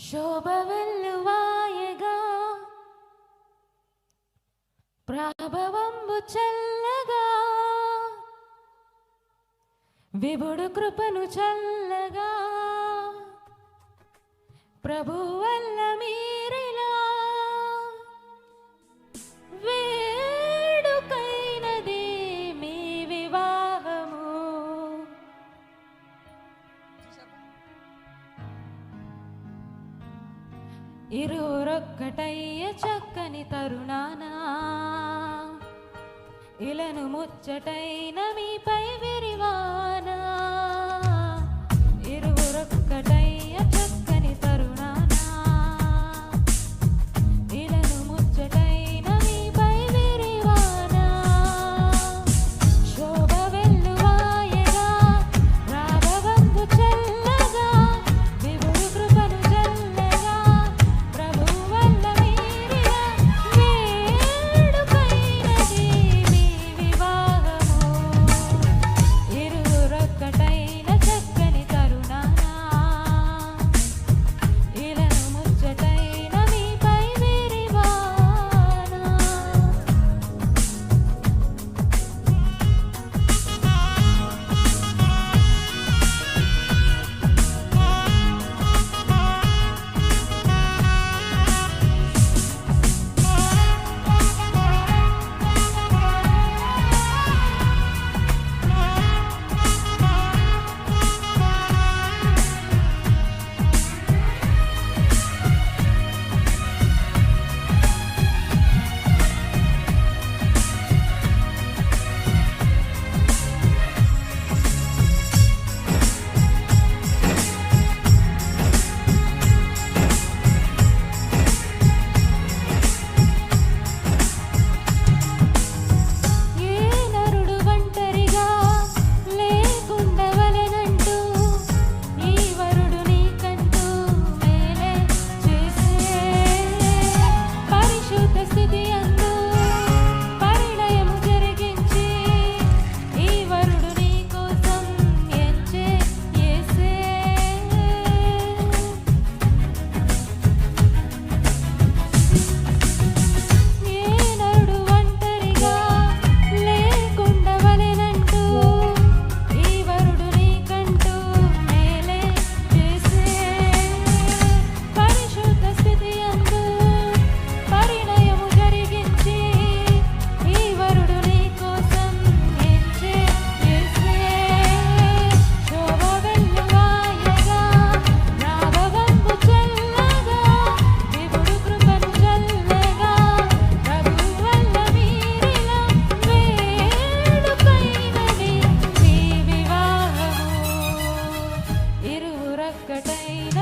శోభ వెల్లువాయగా ప్రభవంబు చల్లగా విభుడు కృపను చల్లగా ప్రభు వల్ల మీరిలా వేడుకైనది మీ వివాహము. ఇరువురొక్కటయ్య చక్కని తరుణానా ఇలను ముచ్చటైన మీపై విరివానా. ఇరువురొక్కటయ్య చక్కని తరుణానా ఇలను ముచ్చటైన మీపై విరివానా. శోభ వెల్లువాయగా రాఘవంబు చల్లగా విభుడు కృపను చల్లగా ప్రభు వల్ల మీరిలా వేడుకైనది మీ వివాహము. ఇరువురొక్కటైన చక్కని తరుణానా ఇలను ముచ్చటైన మీపై విరివానా. ఏ నరుడు ఒంటరిగా లేకుండవలెనంటూ ఈ వరుడు నీకంటూ మేలే చేసే పరిశుద్ధ స్థితి అందు పరిణయము జరిగించి ఈ వరుడు నీ కోసం ఎంచే యేసే. ఏ నరుడు ఒంటరిగా లేకుండవలెనంటూ ఈ వరుడు నీకంటూ మేలే చేసే పరిశుద్ధ స్థితి అందు పరిణయము జరిగించి ఈ వరుడు నీ కోసం ఎంచే యేసే. శోభ వెల్లువాయగా రాఘవంబు చల్లగా విభుడు కృపను చల్లగా ప్రభు వల్ల మీరిలా వేడుకైనది మీ వివాహము. ఇరువురొక్కటైన